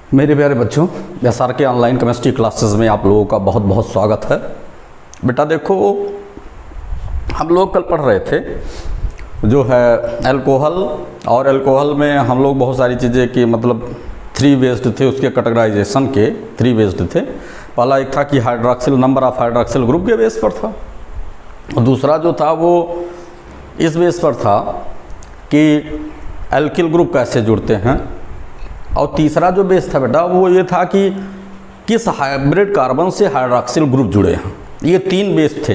मेरे प्यारे बच्चों, एसआर के ऑनलाइन केमिस्ट्री क्लासेस में आप लोगों का बहुत बहुत स्वागत है। बेटा देखो, हम लोग कल पढ़ रहे थे जो है अल्कोहल, और अल्कोहल में हम लोग बहुत सारी चीज़ें की मतलब थ्री बेस्ड थे, उसके कैटेगराइजेशन के थ्री बेस्ड थे। पहला एक था कि hydroxyl, number of hydroxyl group के बेस पर था, और दूसरा जो था वो इस बेस पर था कि एल्किल ग्रुप कैसे जुड़ते हैं, और तीसरा जो बेस था बेटा वो ये था कि किस हाइब्रिड कार्बन से हाइड्रॉक्सिल ग्रुप जुड़े हैं। ये तीन बेस थे,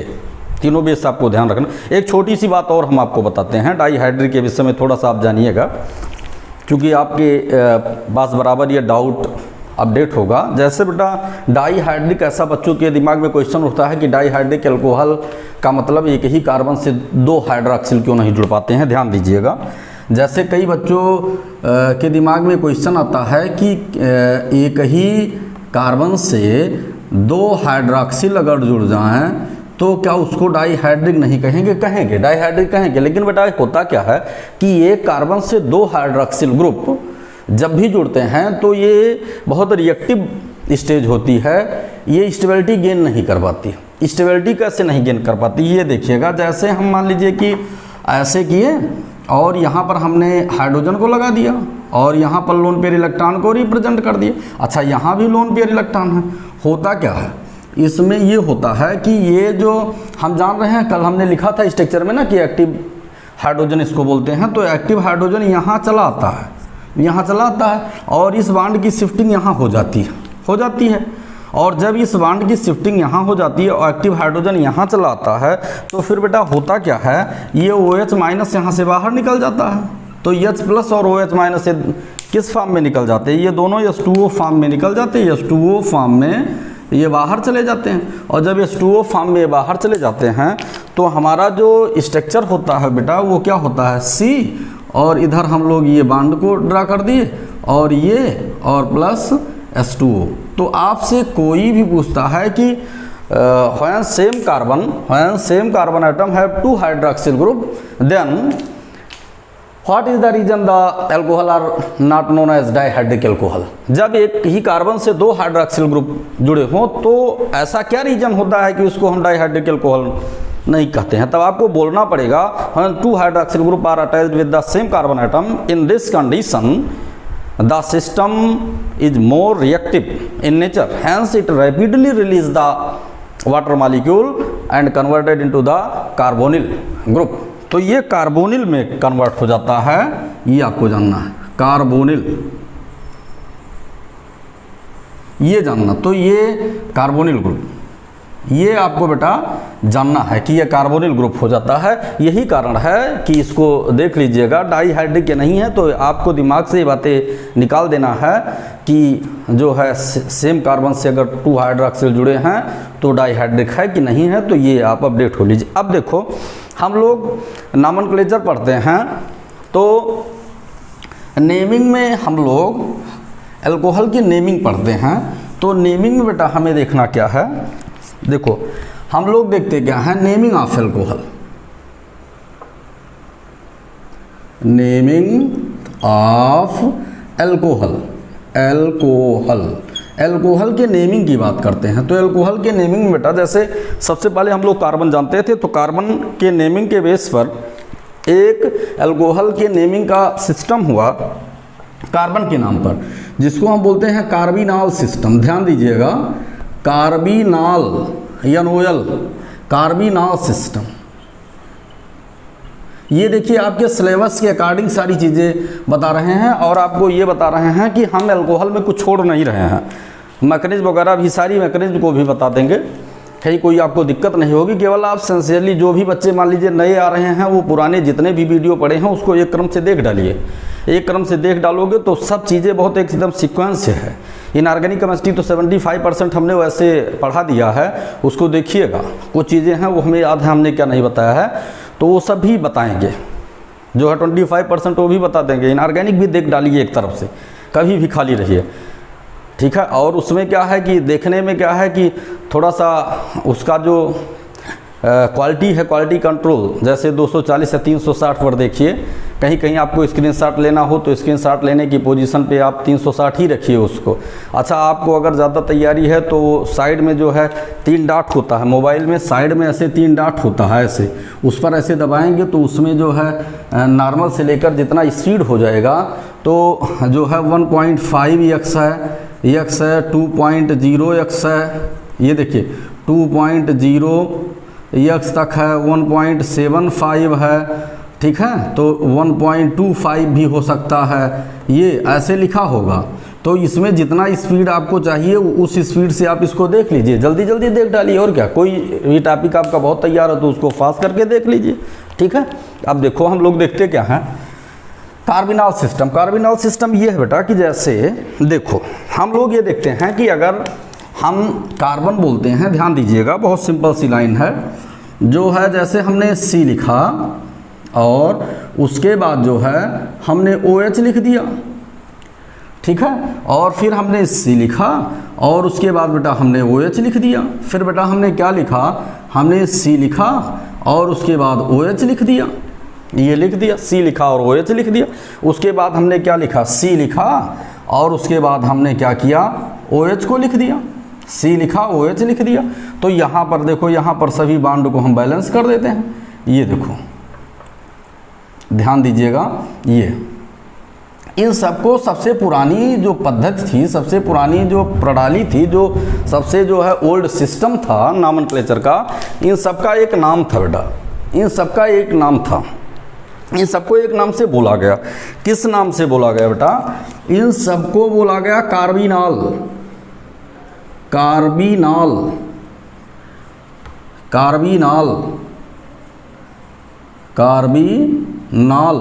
तीनों बेस आपको ध्यान रखना। एक छोटी सी बात और हम आपको बताते हैं डाईहाइड्रिक के विषय में, थोड़ा सा आप जानिएगा, क्योंकि आपके पास बराबर ये डाउट अपडेट होगा। जैसे बेटा डाईहाइड्रिक, ऐसा बच्चों के दिमाग में क्वेश्चन उठता है कि डाईहाइड्रिक अल्कोहल का मतलब एक ही कार्बन से दो हाइड्रॉक्सिल क्यों नहीं जुड़ पाते हैं। ध्यान दीजिएगा, जैसे कई बच्चों के दिमाग में क्वेश्चन आता है कि एक ही कार्बन से दो हाइड्रॉक्सिल अगर जुड़ जाएं तो क्या उसको डाईहाइड्रिक नहीं कहेंगे? कहेंगे, डाईहाइड्रिक कहेंगे। लेकिन बेटा होता क्या है कि एक कार्बन से दो हाइड्रॉक्सिल ग्रुप जब भी जुड़ते हैं तो ये बहुत रिएक्टिव स्टेज होती है, ये स्टेबिलिटी गेन नहीं कर पाती। स्टेबिलिटी कैसे नहीं गेन कर पाती ये देखिएगा। जैसे हम मान लीजिए कि ऐसे किए और यहाँ पर हमने हाइड्रोजन को लगा दिया और यहाँ पर लोन पेयर इलेक्ट्रॉन को रिप्रेजेंट कर दिया। अच्छा, यहाँ भी लोन पेयर इलेक्ट्रॉन है। होता क्या है इसमें, ये होता है कि ये जो हम जान रहे हैं, कल हमने लिखा था स्ट्रक्चर में ना कि एक्टिव हाइड्रोजन इसको बोलते हैं। तो एक्टिव हाइड्रोजन यहाँ चला आता है, यहाँ चला आता है, और इस बॉन्ड की शिफ्टिंग यहाँ हो जाती है। और जब इस बॉन्ड की शिफ्टिंग यहाँ हो जाती है और एक्टिव हाइड्रोजन यहाँ चला आता है, तो फिर बेटा होता क्या है, ये OH माइनस यहाँ से बाहर निकल जाता है। तो H प्लस और OH माइनस किस फॉर्म में निकल जाते हैं? ये दोनों H2O फॉर्म में निकल जाते हैं। H2O फॉर्म में ये बाहर चले जाते हैं, और जब H2O फॉर्म में बाहर चले जाते हैं तो हमारा जो स्ट्रक्चर होता है बेटा वो क्या होता है, C, और इधर हम लोग ये बॉन्ड को ड्रा कर दिए, और ये और प्लस H2O। तो आपसे कोई भी पूछता है कि when same carbon atom have two hydroxyl group, then what is the reason the alcohol are not known as dihydric alcohol? जब एक ही कार्बन से दो हाइड्रॉक्सिल ग्रुप जुड़े हों तो ऐसा क्या रीजन होता है कि उसको हम डाईहाइड्रिक अल्कोहल नहीं कहते हैं? तब आपको बोलना पड़ेगा when two hydroxyl group are attached with the same carbon atom, in this condition the system is more reactive in nature, hence it rapidly release the water molecule and converted into the carbonyl group। तो ये carbonyl में convert हो जाता है, ये आपको जानना है, कार्बोनिल, ये जानना। तो ये कार्बोनिल ग्रुप, ये आपको बेटा जानना है कि ये कार्बोनिल ग्रुप हो जाता है। यही कारण है कि इसको देख लीजिएगा, डाईहाइड्रिक के नहीं है तो आपको दिमाग से ये बातें निकाल देना है कि जो है सेम कार्बन से अगर टू हाइड्रॉक्सिल जुड़े हैं तो डाईहाइड्रिक है कि नहीं है, तो ये आप अपडेट हो लीजिए। अब देखो, हम लोग नॉमेनक्लेचर पढ़ते हैं तो नेमिंग में हम लोग अल्कोहल की नेमिंग पढ़ते हैं। तो नेमिंग में बेटा हमें देखना क्या है, देखो हम लोग देखते क्या है, naming of alcohol. Naming of alcohol, alcohol के नेमिंग की बात करते हैं। तो अल्कोहल के नेमिंग में बेटा जैसे सबसे पहले हम लोग कार्बन जानते थे, तो कार्बन के नेमिंग के बेस पर एक अल्कोहल के नेमिंग का सिस्टम हुआ कार्बन के नाम पर, जिसको हम बोलते हैं कार्बिनॉल सिस्टम। ध्यान दीजिएगा, कार्बिनॉल NOL, कार्बिनॉल सिस्टम। ये देखिए आपके सिलेबस के अकॉर्डिंग सारी चीज़ें बता रहे हैं, और आपको ये बता रहे हैं कि हम अल्कोहल में कुछ छोड़ नहीं रहे हैं। मैकेनिज्म वगैरह भी, सारी मैकेनिज्म को भी बता देंगे, कहीं कोई आपको दिक्कत नहीं होगी। केवल आप सिंसियरली, जो भी बच्चे मान लीजिए नए आ रहे हैं, वो पुराने जितने भी वीडियो पढ़े हैं उसको एक क्रम से देख डालिए। एक क्रम से देख डालोगे तो सब चीज़ें बहुत एकदम सीक्वेंस से है। इनऑर्गेनिक केमिस्ट्री तो 75% हमने वैसे पढ़ा दिया है, उसको देखिएगा। कुछ चीज़ें हैं वो हमें याद है, हमने क्या नहीं बताया है, तो वो सब भी बताएंगे। जो है 25% वो भी बता देंगे। इनऑर्गेनिक भी देख डालिए एक तरफ से, कभी भी खाली रहिए, ठीक है। और उसमें क्या है कि देखने में क्या है कि थोड़ा सा उसका जो क्वालिटी है, क्वालिटी कंट्रोल, जैसे 240 या 360 पर देखिए, कहीं कहीं आपको स्क्रीनशॉट लेना हो तो स्क्रीनशॉट लेने की पोजीशन पे आप 360 ही रखिए उसको। अच्छा, आपको अगर ज़्यादा तैयारी है तो साइड में जो है 3 डॉट होता है मोबाइल में, साइड में ऐसे 3 डॉट होता है, ऐसे उस पर ऐसे दबाएंगे तो उसमें जो है नॉर्मल से लेकर जितना स्पीड हो जाएगा तो जो है 1.5x है, x है, 2.0x है, ये देखिए 2.0x तक है, 1.75 है, ठीक है, तो 1.25 भी हो सकता है, ये ऐसे लिखा होगा। तो इसमें जितना स्पीड आपको चाहिए उस स्पीड से आप इसको देख लीजिए, जल्दी जल्दी देख डालिए, और क्या, कोई भी टॉपिक आपका बहुत तैयार हो तो उसको फास्ट करके देख लीजिए, ठीक है। अब देखो हम लोग देखते क्या हैं, कार्बिनॉल सिस्टम। कार्बिनॉल सिस्टम ये है बेटा कि जैसे देखो हम लोग ये देखते हैं कि अगर हम कार्बन बोलते हैं, ध्यान दीजिएगा, बहुत सिंपल सी लाइन है जो है, जैसे हमने C लिखा और उसके बाद जो है हमने OH लिख दिया, ठीक है, और फिर हमने C लिखा और उसके बाद बेटा हमने OH लिख दिया, फिर बेटा हमने क्या लिखा, हमने C लिखा और उसके बाद OH लिख दिया, ये लिख दिया, C लिखा और OH लिख दिया। उसके बाद हमने क्या लिखा, C लिखा और उसके बाद हमने क्या किया, OH को लिख दिया, C लिखा OH लिख दिया। तो यहाँ पर देखो, यहाँ पर सभी बॉन्ड को हम बैलेंस कर देते हैं, ये देखो ध्यान दीजिएगा, ये इन सबको सबसे पुरानी जो पद्धति थी, सबसे पुरानी जो प्रणाली थी, जो सबसे जो है ओल्ड सिस्टम था नॉमेनक्लेचर का, इन सबका एक नाम था बेटा, इन सबका एक नाम था, इन सबको एक नाम से बोला गया। किस नाम से बोला गया बेटा, इन सबको बोला गया carbinol, carbinol, carbinol, carbinol,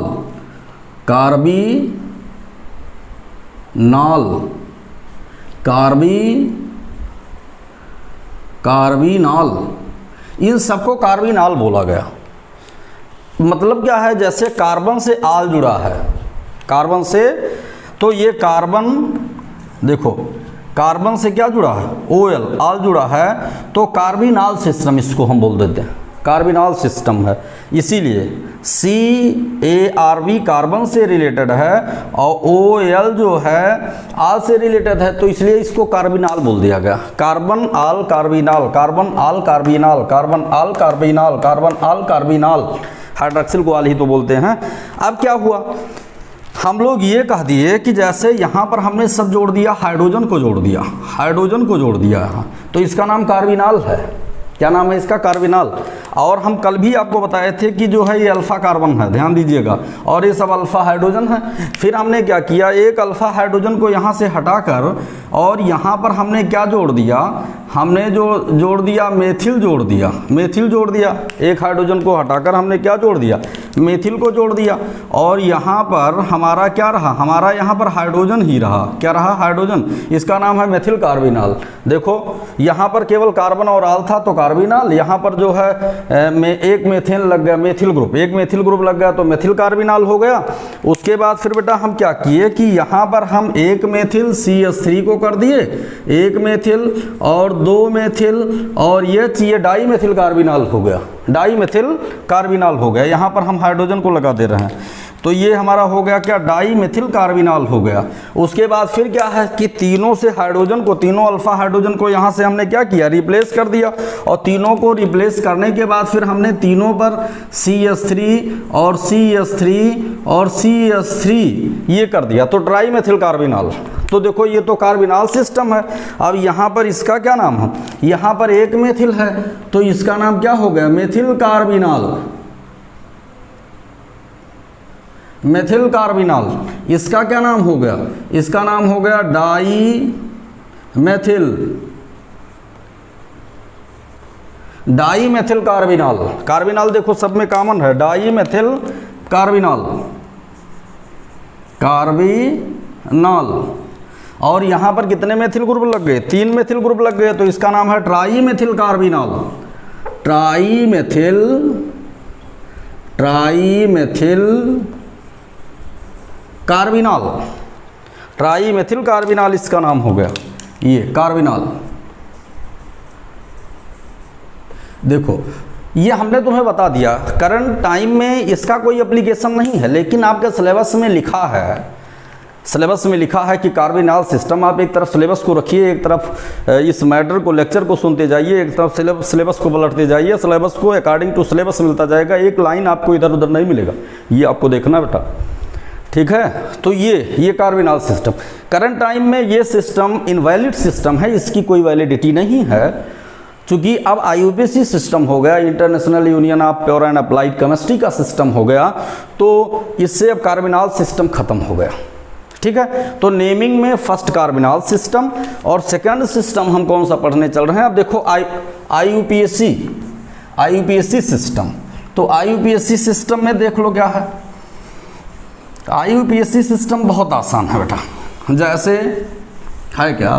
carbinol, carbinol, इन सबको कार्बिनॉल बोला गया। मतलब क्या है, जैसे कार्बन से आल जुड़ा है, कार्बन से, तो ये कार्बन देखो, कार्बन से क्या जुड़ा है, OL, आल जुड़ा है, तो कार्बिनॉल सिस्टम इसको हम बोल देते हैं, कार्बिनॉल सिस्टम है। इसीलिए CARB कार्बन से रिलेटेड है और OL जो है आल से रिलेटेड है, तो इसलिए इसको कार्बिनॉल बोल दिया गया। कार्बन आल कार्बिनॉल, कार्बन आल कार्बिनॉल, कार्बन आल कार्बिनॉल, कार्बन आल कार्बिनॉल, हाइड्रॉक्सिल को आल ही तो बोलते हैं। अब क्या हुआ, हम लोग ये कह दिए कि जैसे यहाँ पर हमने सब जोड़ दिया, हाइड्रोजन को जोड़ दिया, हाइड्रोजन को जोड़ दिया यहाँ, तो इसका नाम कार्बिनॉल है। क्या नाम है इसका, कार्बिनॉल। और हम कल भी आपको बताए थे कि जो है ये अल्फ़ा कार्बन है, ध्यान दीजिएगा, और ये सब अल्फ़ा हाइड्रोजन है। फिर हमने क्या किया, एक अल्फ़ा हाइड्रोजन को यहाँ से हटाकर और यहाँ पर हमने क्या जोड़ दिया, हमने जो जोड़ दिया मेथिल जोड़ दिया, मेथिल जोड़ दिया, एक हाइड्रोजन को हटाकर हमने क्या जोड़ दिया, मेथिल को जोड़ दिया। और यहाँ पर हमारा क्या रहा, हमारा यहाँ पर हाइड्रोजन ही रहा, क्या रहा, हाइड्रोजन, इसका नाम है मेथिल कार्बिनॉल। देखो यहाँ पर केवल कार्बन और आल था तो कार्बिनॉल, यहाँ पर जो है एक मेथेन लग गया, मेथिल ग्रुप, एक मेथिल ग्रुप लग गया तो मेथिल कार्बिनॉल हो गया। उसके बाद फिर बेटा हम क्या किए कि यहाँ पर हम एक मेथिल CH3 को कर दिए, एक मेथिल और 2 मेथिल और ये डाई मेथिल कार्बिनॉल हो गया, डाई मेथिल कार्बिनॉल हो गया। यहाँ पर हम हाइड्रोजन को लगा दे रहे हैं, तो ये हमारा हो गया क्या, डाई मेथिल कार्बिनॉल हो गया। उसके बाद फिर क्या है कि तीनों से हाइड्रोजन को, तीनों अल्फा हाइड्रोजन को यहाँ से हमने क्या किया, रिप्लेस कर दिया। और तीनों को रिप्लेस करने के बाद फिर हमने तीनों पर CH3 और CH3 और CH3 ये कर दिया, तो ट्राई मेथिल कार्बिनॉल। तो देखो ये तो कार्बिनॉल सिस्टम है। अब यहाँ पर इसका क्या नाम है, यहाँ पर एक मेथिल है तो इसका नाम क्या हो गया, मेथिल कार्बिनॉल, मेथिल कार्बिनॉल। इसका क्या नाम हो गया, इसका नाम हो गया dimethyl, dimethyl carbinol. Carbinol देखो सब में कॉमन है, डाई मेथिल कार्बिनॉल, कार्बिनॉल। और यहाँ पर कितने मेथिल ग्रुप लग गए, 3 मेथिल ग्रुप लग गए, तो इसका नाम है try methyl carbinol, try methyl, try methyl carbinol, try methyl carbinol इसका नाम हो गया, ये कार्बिनॉल। देखो ये हमने तुम्हें बता दिया। करंट टाइम में इसका कोई एप्लीकेशन नहीं है, लेकिन आपके सिलेबस में लिखा है, सिलेबस में लिखा है कि कार्बिनॉल सिस्टम। आप एक तरफ सिलेबस को रखिए, एक तरफ इस मैटर को, लेक्चर को सुनते जाइए, एक तरफ सिलेबस को पलटते जाइए। सिलेबस को अकॉर्डिंग टू सिलेबस मिलता जाएगा, एक लाइन आपको इधर उधर नहीं मिलेगा, ये आपको देखना बेटा, ठीक है। तो ये कार्बिनॉल सिस्टम, करंट टाइम में ये सिस्टम इनवैलिड सिस्टम है, इसकी कोई वैलिडिटी नहीं है, क्योंकि अब IUPAC सिस्टम हो गया, international union of pure and applied chemistry का सिस्टम हो गया, तो इससे अब कार्बिनॉल सिस्टम खत्म हो गया, ठीक है। तो नेमिंग में फर्स्ट कार्बिनॉल सिस्टम और सेकंड सिस्टम हम कौन सा पढ़ने चल रहे हैं। अब देखो IUPAC सिस्टम, तो IUPAC सिस्टम में देख लो क्या है। IUPAC सिस्टम बहुत आसान है बेटा, जैसे है क्या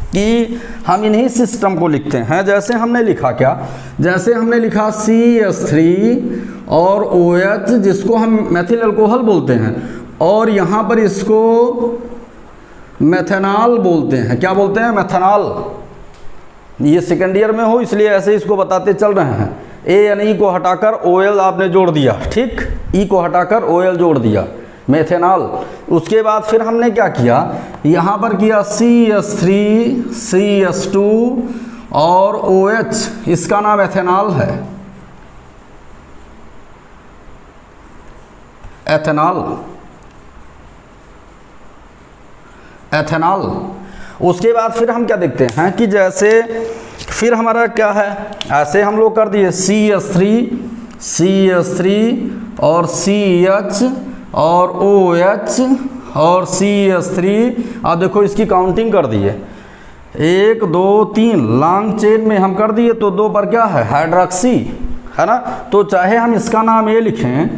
कि हम इन्हीं सिस्टम को लिखते हैं। जैसे हमने लिखा क्या, जैसे हमने लिखा CH3 और OH, जिसको हम मेथिल अल्कोहल बोलते हैं, और यहाँ पर इसको मेथेनॉल बोलते हैं। क्या बोलते हैं? मेथेनॉल। ये सेकेंड ईयर में हो इसलिए ऐसे इसको बताते चल रहे हैं। ANE को हटाकर OL आपने जोड़ दिया, ठीक, E को हटाकर OL जोड़ दिया, मेथेनॉल। उसके बाद फिर हमने क्या किया, यहाँ पर किया CH3 CH2 और OH, इसका नाम एथेनॉल है, एथेनॉल। उसके बाद फिर हम क्या देखते हैं कि जैसे फिर हमारा क्या है, ऐसे हम लोग कर दिए CH3 और CH और OH और CH3। अब देखो इसकी काउंटिंग कर दिए, 1 2 3 लॉन्ग चेन में हम कर दिए, तो 2 पर क्या है, हाइड्रॉक्सी, है ना। तो चाहे हम इसका नाम ये लिखें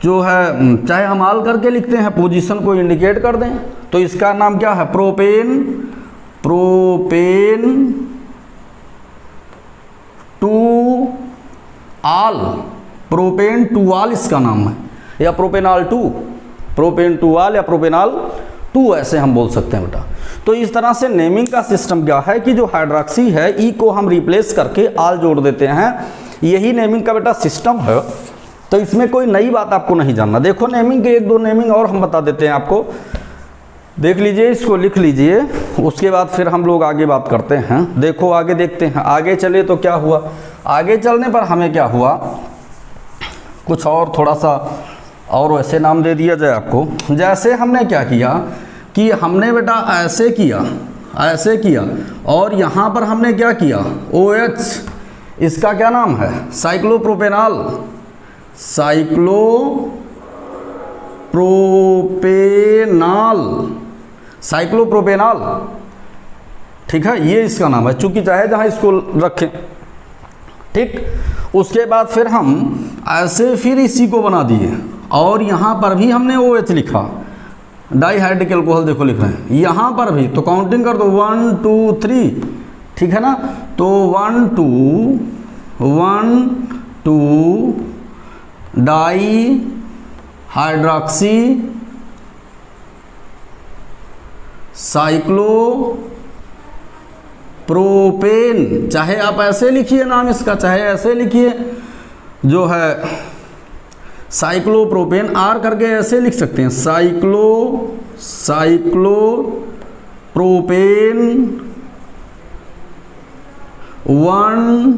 जो है, चाहे हम आल करके लिखते हैं, पोजीशन को इंडिकेट कर दें, तो इसका नाम क्या है, प्रोपेन टू आल, प्रोपेन टू आल इसका नाम है, या प्रोपेनॉल 2, प्रोपेन टू आल या प्रोपेनॉल 2 ऐसे हम बोल सकते हैं बेटा। तो इस तरह से नेमिंग का सिस्टम क्या है कि जो हाइड्रॉक्सी है, ई को हम रिप्लेस करके आल जोड़ देते हैं, यही नेमिंग का बेटा सिस्टम है। तो इसमें कोई नई बात आपको नहीं जानना। देखो नेमिंग के 1 2 नेमिंग और हम बता देते हैं आपको, देख लीजिए, इसको लिख लीजिए, उसके बाद फिर हम लोग आगे बात करते हैं। देखो आगे देखते हैं, आगे चले तो क्या हुआ, आगे चलने पर हमें क्या हुआ, कुछ और थोड़ा सा और वैसे नाम दे दिया जाए आपको। जैसे हमने क्या किया कि हमने बेटा ऐसे किया और यहाँ पर हमने क्या किया, OH, इसका क्या नाम है, साइक्लोप्रोपेनॉल, साइक्लोप्रोपेनॉल, ठीक है, ये इसका नाम है, चूंकि चाहे जहाँ इसको रखें, ठीक। उसके बाद फिर हम ऐसे फिर इसी को बना दिए और यहाँ पर भी हमने OH लिखा, डाइहाइड्रिक अल्कोहल देखो लिख रहे हैं, यहाँ पर भी, तो काउंटिंग कर दो 1 2 3, ठीक है ना। तो 1 2 डाई हाइड्रॉक्सी साइक्लोप्रोपेन, चाहे आप ऐसे लिखिए नाम इसका, चाहे ऐसे लिखिए, जो है साइक्लोप्रोपेन, आर करके ऐसे लिख सकते हैं, साइक्लोप्रोपेन 1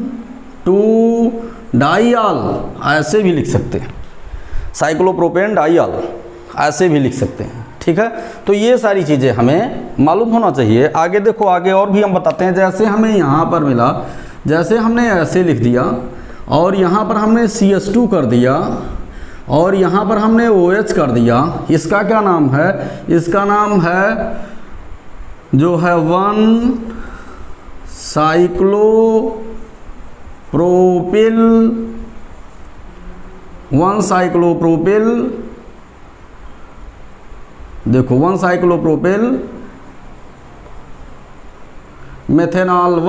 2 डाइआल, ऐसे भी लिख सकते हैं, साइक्लोप्रोपेन डाइआल ऐसे भी लिख सकते हैं, ठीक है। तो ये सारी चीज़ें हमें मालूम होना चाहिए। आगे देखो, आगे और भी हम बताते हैं। जैसे हमें यहाँ पर मिला, जैसे हमने ऐसे लिख दिया और यहाँ पर हमने CH2 कर दिया और यहाँ पर हमने OH कर दिया, इसका क्या नाम है, इसका नाम है जो है 1 साइक्लोप्रोपिल, देखो 1 साइक्लोप्रोपिल मेथेनॉल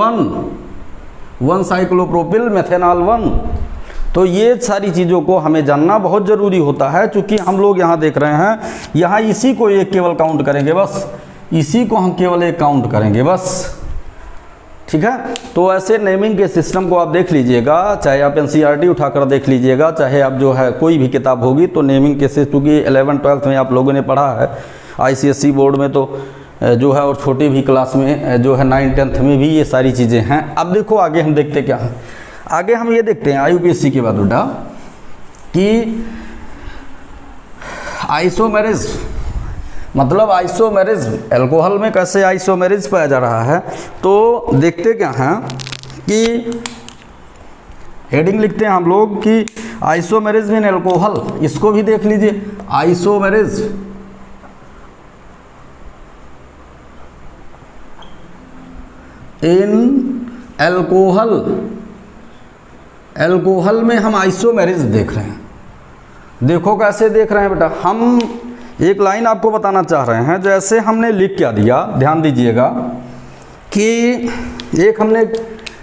1 साइक्लोप्रोपिल मेथेनॉल 1। तो ये सारी चीज़ों को हमें जानना बहुत ज़रूरी होता है, क्योंकि हम लोग यहाँ देख रहे हैं, यहाँ इसी को एक केवल काउंट करेंगे, बस इसी को हम केवल एक काउंट करेंगे बस, ठीक है। तो ऐसे नेमिंग के सिस्टम को आप देख लीजिएगा, चाहे आप एनसीईआरटी उठाकर देख लीजिएगा, चाहे आप जो है कोई भी किताब होगी तो नेमिंग के से, क्योंकि 11th-12th में आप लोगों ने पढ़ा है, आईसीएसई बोर्ड में तो जो है, और छोटी भी क्लास में जो है 9th-10th में भी ये सारी चीज़ें हैं। अब देखो आगे हम देखते क्या हैं, आगे हम ये देखते हैं आईयूपीएससी के बाद बेटा कि आइसोमेरिज, मतलब आइसोमेरिज अल्कोहल में कैसे आइसोमेरिज पाया जा रहा है। तो देखते क्या हैं कि हेडिंग लिखते हैं हम लोग कि आइसोमेरिज इन अल्कोहल, इसको भी देख लीजिए। आइसोमेरिज इन अल्कोहल, अल्कोहल में हम आइसोमेरिज देख रहे हैं। देखो कैसे देख रहे हैं बेटा, हम एक लाइन आपको बताना चाह रहे हैं। जैसे हमने लिख क्या दिया, ध्यान दीजिएगा कि एक हमने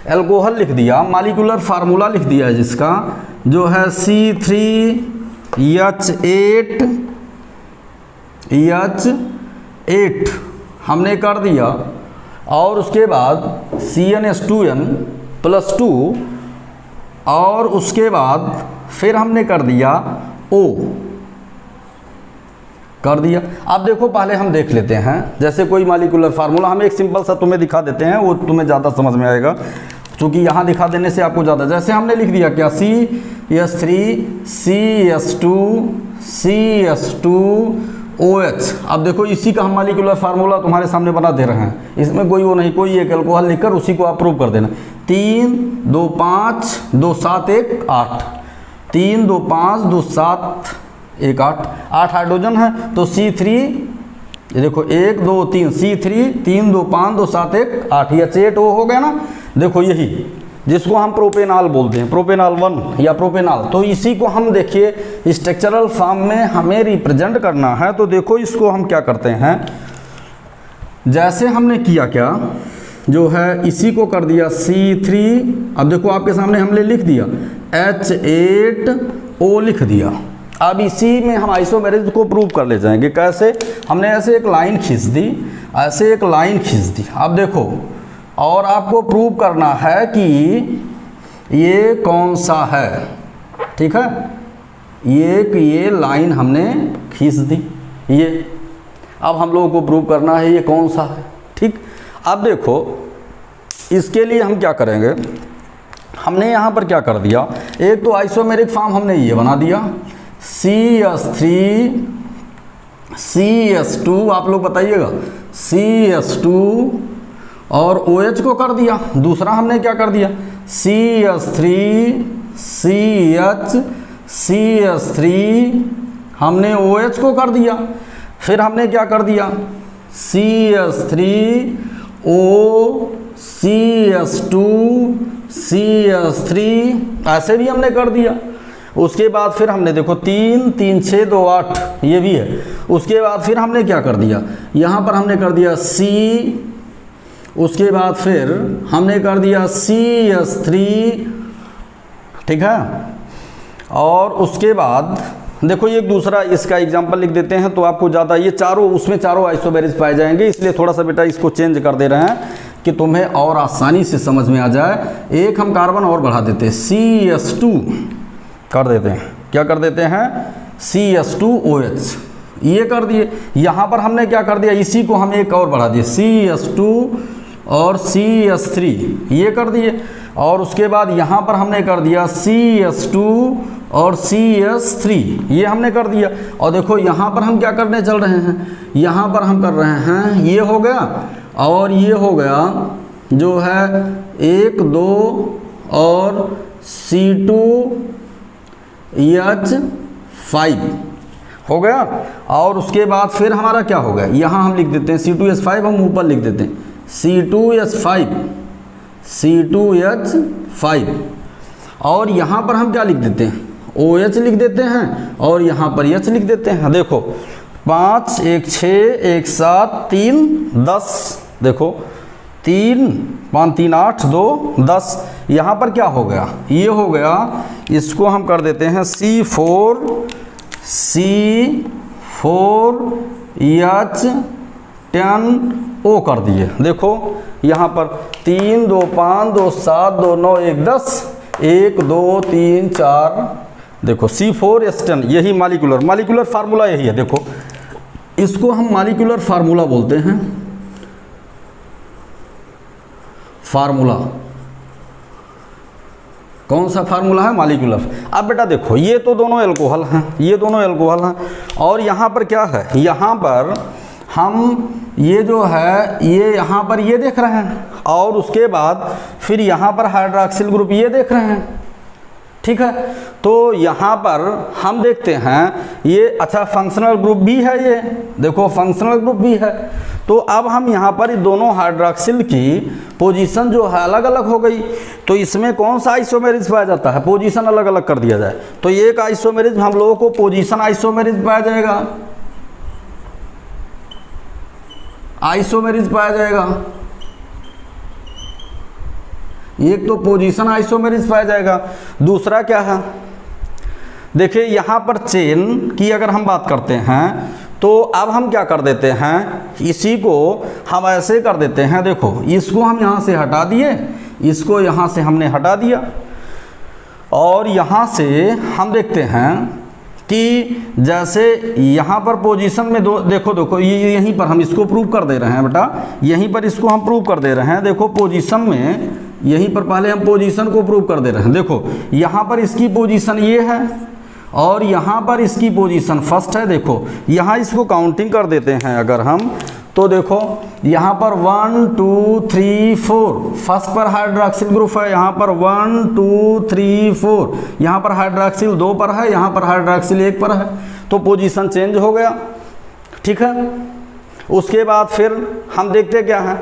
अल्कोहल लिख दिया, मॉलिक्यूलर फार्मूला लिख दिया है जिसका जो है C3H8 हमने कर दिया, और उसके बाद CnH2n+2, और उसके बाद फिर हमने कर दिया O कर दिया। अब देखो पहले हम देख लेते हैं, जैसे कोई मॉलिक्यूलर फार्मूला, हम एक सिंपल सा तुम्हें दिखा देते हैं, वो तुम्हें ज़्यादा समझ में आएगा, क्योंकि यहाँ दिखा देने से आपको ज़्यादा। जैसे हमने लिख दिया क्या, CH3CH2CH2OH। अब देखो इसी का हम मॉलिक्यूलर फार्मूला तुम्हारे सामने बना दे रहे हैं, इसमें कोई वो नहीं, कोई एक अल्कोहल लिखकर उसी को आप प्रूव कर देना। 3 2 5 2 7 1 8, 3 2 5 2 7 1 8, 8 हाइड्रोजन है, तो C3, ये देखो 1 2 3, C3 3 2 5 2 7 1 8, ये H8 वो हो गया ना। देखो यही जिसको हम प्रोपेनॉल बोलते हैं, प्रोपेनॉल 1 या प्रोपेनॉल, तो इसी को हम देखिए स्ट्रक्चरल फॉर्म में हमें रिप्रेजेंट करना है। तो देखो इसको हम क्या करते हैं, जैसे हमने किया क्या, जो है इसी को कर दिया C3। अब देखो आपके सामने हमने लिख दिया H8O लिख दिया। अब इसी में हम आइसोमेरिज को प्रूव कर ले जाएंगे। कैसे, हमने ऐसे एक लाइन खींच दी, ऐसे एक लाइन खींच दी। अब देखो, और आपको प्रूव करना है कि ये कौन सा है, ठीक है। ये लाइन हमने खींच दी, ये अब हम लोगों को प्रूव करना है ये कौन सा है, ठीक। अब देखो इसके लिए हम क्या करेंगे, हमने यहाँ पर क्या कर दिया, एक तो आइसोमेरिक फॉर्म हमने ये बना दिया, CH3CH2, आप लोग बताइएगा, CH2 और OH को कर दिया। दूसरा हमने क्या कर दिया, CH3CH3 हमने OH को कर दिया। फिर हमने क्या कर दिया, CH3OCH2CH3, ऐसे भी हमने कर दिया। उसके बाद फिर हमने देखो 3 3 6 2 8, ये भी है। उसके बाद फिर हमने क्या कर दिया, यहाँ पर हमने कर दिया C, उसके बाद फिर हमने कर दिया CH3, ठीक है। और उसके बाद देखो ये एक दूसरा इसका एग्जांपल लिख देते हैं, तो आपको ज़्यादा ये चारों, उसमें चारों आइसोमेरिज पाए जाएंगे, इसलिए थोड़ा सा बेटा इसको चेंज कर दे रहे हैं कि तुम्हें और आसानी से समझ में आ जाए। एक हम कार्बन और बढ़ा देते हैं, CH2 कर देते हैं, क्या कर देते हैं, CH2OH, ये कर दिए। यहाँ पर हमने क्या कर दिया, इसी को हम एक और बढ़ा दिए, CH2 और CH3, ये कर दिए। और उसके बाद यहाँ पर हमने कर दिया CH2 और CH3, ये हमने कर दिया। और देखो यहाँ पर हम क्या करने चल रहे हैं, यहाँ पर हम कर रहे हैं, ये हो गया और ये हो गया जो है 1 2 और C2H5 हो गया। और उसके बाद फिर हमारा क्या हो गया, यहाँ हम लिख देते हैं C2H5, हम ऊपर लिख देते हैं C2H5, और यहाँ पर हम क्या लिख देते हैं, OH लिख देते हैं, और यहाँ पर H लिख देते हैं। देखो 5 1 6 1 7 3 10, देखो 3 5 3 8 2 10, यहाँ पर क्या हो गया, ये हो गया, इसको हम कर देते हैं C4H10 O कर दिए। देखो यहाँ पर 3 2 5 2 7 2 9 1 10 1 2 3 4 देखो C4H10 यही मालिकुलर फार्मूला यही है। देखो इसको हम मालिकुलर फार्मूला बोलते हैं। फार्मूला कौन सा फार्मूला है? मालिकुलर। अब बेटा देखो ये तो दोनों एल्कोहल हैं, ये दोनों एल्कोहल हैं और यहाँ पर क्या है? यहाँ पर हम ये जो है ये यहाँ पर ये देख रहे हैं और उसके बाद फिर यहाँ पर हाइड्रॉक्सिल ग्रुप ये देख रहे हैं। ठीक है, तो यहाँ पर हम देखते हैं ये अच्छा फंक्शनल ग्रुप भी है, ये देखो फंक्शनल ग्रुप भी है। तो अब हम यहाँ पर दोनों हाइड्रॉक्सिल की पोजीशन जो है अलग अलग हो गई, तो इसमें कौन सा आइसोमेरिज पाया जाता है? पोजीशन अलग अलग कर दिया जाए तो एक आइसोमेरिज हम लोगों को पोजीशन आइसोमेरिज पाया जाएगा, आइसोमेरिज पाया जाएगा। एक तो पोजीशन आइसोमेरिज पाया जाएगा, दूसरा क्या है? देखिए यहाँ पर चेन की अगर हम बात करते हैं तो अब हम क्या कर देते हैं, इसी को हम ऐसे कर देते हैं। देखो इसको हम यहाँ से हटा दिए, इसको यहाँ से हमने हटा दिया और यहाँ से हम देखते हैं कि जैसे यहाँ पर पोजीशन में दो देखो ये यहीं पर हम इसको प्रूव कर दे रहे हैं बेटा, यहीं पर इसको हम प्रूव कर दे रहे हैं। देखो पोजीशन में यहीं पर पहले हम पोजीशन को प्रूव कर दे रहे हैं। देखो यहाँ पर इसकी पोजीशन ये है और यहाँ पर इसकी पोजीशन फर्स्ट है। देखो यहाँ इसको काउंटिंग कर देते हैं अगर हम, तो देखो यहाँ पर 1 2 3 4 फर्स्ट पर हाइड्रॉक्सिल ग्रुप है, यहाँ पर 1 2 3 4, यहाँ पर हाइड्रॉक्सिल 2 पर है, यहाँ पर हाइड्रॉक्सिल 1 पर है, तो पोजीशन चेंज हो गया। ठीक है, उसके बाद फिर हम देखते क्या है,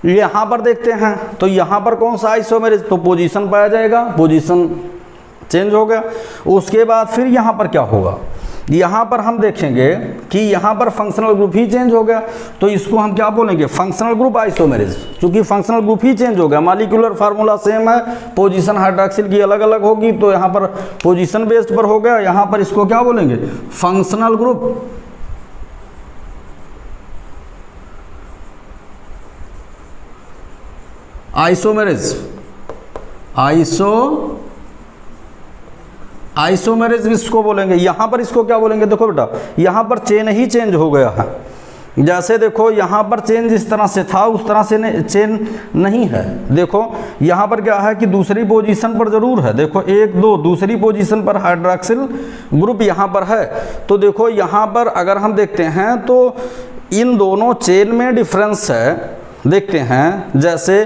यहाँ पर देखते हैं तो यहाँ पर कौन सा आइसोमेरिज, तो पोजीशन पाया जाएगा, पोजीशन चेंज हो गया। उसके बाद फिर यहाँ पर क्या होगा, यहाँ पर हम देखेंगे कि यहाँ पर फंक्शनल ग्रुप ही चेंज हो गया, तो इसको हम क्या बोलेंगे? Functional group isomerism. क्योंकि फंक्शनल ग्रुप ही चेंज हो गया, मालिकुलर फार्मूला सेम है, पोजीशन हाइड्रॉक्सिल की अलग अलग होगी, तो यहाँ पर पोजीशन बेस्ड पर हो गया। यहाँ पर इसको क्या बोलेंगे? Functional group. आइसोमेरिज, आइसोमेरिज इसको बोलेंगे। यहाँ पर इसको क्या बोलेंगे? देखो बेटा यहाँ पर चेन ही चेंज हो गया है। जैसे देखो यहाँ पर चेन जिस तरह से था उस तरह से चेन नहीं है। देखो यहाँ पर क्या है कि दूसरी पोजीशन पर ज़रूर है। देखो 1 2 दूसरी पोजीशन पर हाइड्रॉक्सिल ग्रुप यहाँ पर है। तो देखो यहाँ पर अगर हम देखते हैं तो इन दोनों चेन में डिफरेंस है। देखते हैं जैसे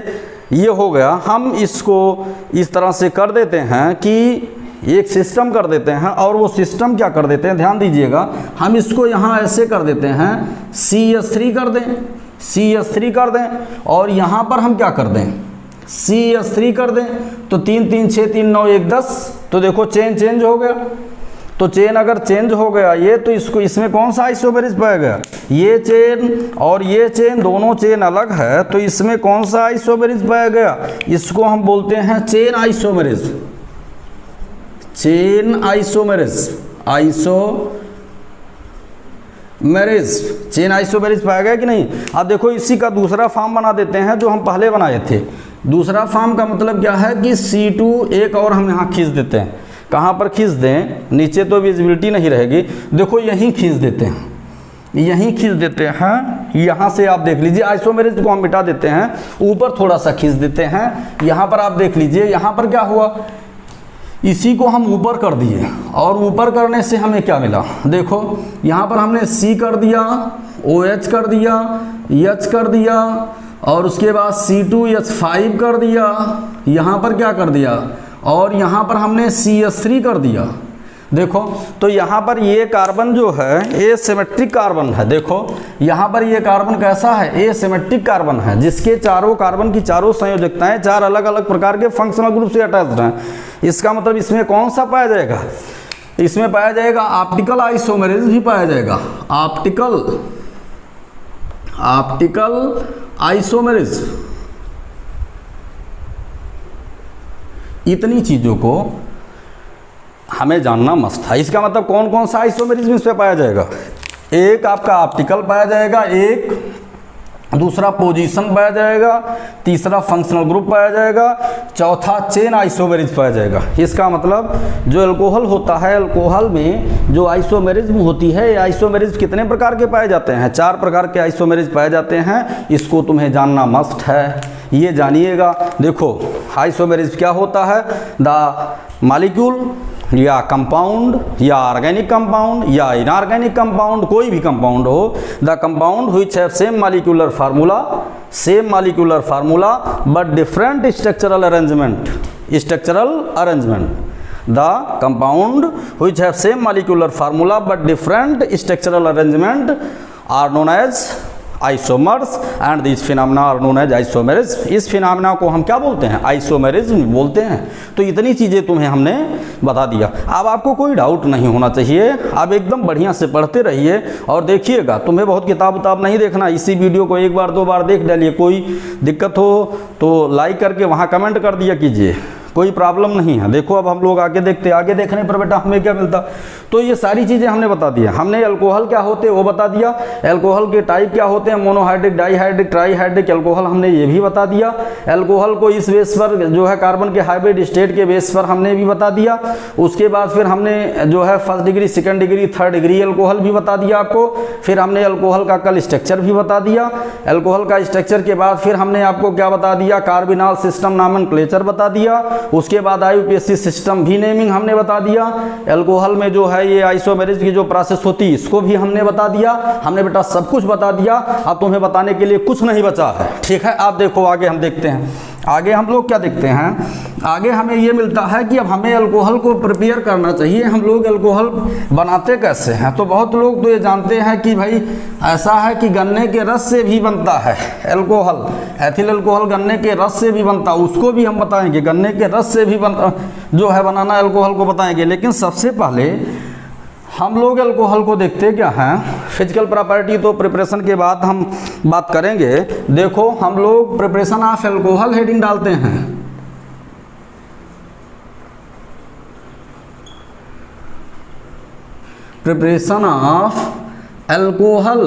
ये हो गया, हम इसको इस तरह से कर देते हैं कि एक सिस्टम कर देते हैं और वो सिस्टम क्या कर देते हैं, ध्यान दीजिएगा, हम इसको यहाँ ऐसे कर देते हैं CH3 कर दें, CH3 कर दें और यहाँ पर हम क्या कर दें, CH3 कर दें, तो 3 3 6 3 9 1 10, तो देखो चेन चेंज हो गया। तो चेन अगर चेंज हो गया ये, तो इसको इसमें कौन सा आइसोमेरिज पाया गया? ये चेन और ये चेन दोनों चेन अलग है, तो इसमें कौन सा आइसोमेरिज पाया गया? इसको हम बोलते हैं chain isomerism. Chain isomerism, chain isomerism पाया गया कि नहीं? अब देखो इसी का दूसरा फॉर्म बना देते हैं जो हम पहले बनाए थे। दूसरा फॉर्म का मतलब क्या है कि C2 एक और हम यहाँ खींच देते हैं। कहाँ पर खींच दें? नीचे तो विजिबिलिटी नहीं रहेगी, देखो यहीं खींच देते हैं, यहीं खींच देते हैं। यहाँ से आप देख लीजिए आइसोमेरिज को हम मिटा देते हैं, ऊपर थोड़ा सा खींच देते हैं। यहाँ पर आप देख लीजिए, यहाँ पर क्या हुआ, इसी को हम ऊपर कर दिए और ऊपर करने से हमें क्या मिला? देखो यहाँ पर हमने C कर दिया, OH कर दिया, H कर दिया और उसके बाद C2H5 कर दिया, यहाँ पर क्या कर दिया और यहाँ पर हमने CH3 कर दिया। देखो तो यहाँ पर ये कार्बन जो है एसिमेट्रिक कार्बन है। देखो यहाँ पर ये कार्बन कैसा है? एसिमेट्रिक कार्बन है, जिसके चारों कार्बन की चारों संयोजकताएं 4 अलग अलग प्रकार के फंक्शनल ग्रुप से अटैच्ड हैं। इसका मतलब इसमें कौन सा पाया जाएगा? इसमें पाया जाएगा ऑप्टिकल आइसोमेरिज भी पाया जाएगा, ऑप्टिकल आइसोमेरिज। इतनी चीज़ों को हमें जानना मस्त है। इसका मतलब कौन कौन सा आइसोमेरिज्म इस पे पाया जाएगा? एक आपका ऑप्टिकल पाया जाएगा, एक दूसरा पोजीशन पाया जाएगा, तीसरा फंक्शनल ग्रुप पाया जाएगा, चौथा चेन आइसोमेरिज्म पाया जाएगा। इसका मतलब जो अल्कोहल होता है, अल्कोहल में जो आइसोमेरिज्म होती है, ये आइसोमेरिज्म कितने प्रकार के पाए जाते हैं? 4 प्रकार के आइसोमेरिज्म पाए जाते हैं। इसको तुम्हें जानना मस्ट है, ये जानिएगा। देखो आइसोमेरिज्म क्या होता है? द मॉलिक्यूल या कंपाउंड या ऑर्गेनिक कंपाउंड या इनऑर्गेनिक कंपाउंड, कोई भी कंपाउंड हो, the compound which have same molecular formula but different structural arrangement, the compound which have same molecular formula but different structural arrangement are known as isomers and this phenomena are known as isomerism. इस phenomena को हम क्या बोलते हैं? Isomerism बोलते हैं। तो इतनी चीज़ें तुम्हें हमने बता दिया। अब आपको कोई डाउट नहीं होना चाहिए, आप एकदम बढ़िया से पढ़ते रहिए और देखिएगा। तुम्हें बहुत किताब नहीं देखना, इसी वीडियो को 1 बार 2 बार देख डालिए। कोई दिक्कत हो तो लाइक करके वहाँ कमेंट कर दिया कीजिए, कोई प्रॉब्लम नहीं है। देखो अब हम लोग आगे देखते, आगे देखने पर बेटा हमें क्या मिलता? तो ये सारी चीज़ें हमने बता दिया। हमने अल्कोहल क्या होते हैं वो बता दिया, अल्कोहल के टाइप क्या होते हैं, मोनोहाइड्रिक, डाईहाइड्रिक, ट्राईहाइड्रिक अल्कोहल हमने ये भी बता दिया। अल्कोहल को इस बेस पर जो है कार्बन के हाइब्रिड स्टेट के बेस पर हमने भी बता दिया। उसके बाद फिर हमने जो है 1st degree, 2nd degree, 3rd degree alcohol भी बता दिया आपको। फिर हमने अल्कोहल का कल स्ट्रक्चर भी बता दिया। अल्कोहल का स्ट्रक्चर के बाद फिर हमने आपको क्या बता दिया? कार्बिनॉल सिस्टम नॉमेनक्लेचर बता दिया। उसके बाद IUPAC सिस्टम भी नेमिंग हमने बता दिया। अल्कोहल में जो है ये आइसोमेरिज्म की जो प्रोसेस होती है इसको भी हमने बता दिया। हमने बेटा सब कुछ बता दिया, अब तुम्हें बताने के लिए कुछ नहीं बचा है। ठीक है, आप देखो आगे हम देखते हैं। आगे हम लोग क्या देखते हैं? आगे हमें ये मिलता है कि अब हमें अल्कोहल को प्रिपेयर करना चाहिए। हम लोग अल्कोहल बनाते कैसे हैं? तो बहुत लोग तो ये जानते हैं कि भाई ऐसा है कि गन्ने के रस से भी बनता है अल्कोहल, एथिल अल्कोहल गन्ने के रस से भी बनता है, उसको भी हम बताएंगे। गन्ने के रस से भी बनता जो है बनाना अल्कोहल को बताएंगे। लेकिन सबसे पहले हम लोग अल्कोहल को देखते क्या हैं? फिजिकल प्रॉपर्टी तो प्रिपरेशन के बाद हम बात करेंगे। देखो हम लोग प्रिपरेशन ऑफ अल्कोहल हेडिंग डालते हैं। प्रिपरेशन ऑफ अल्कोहल,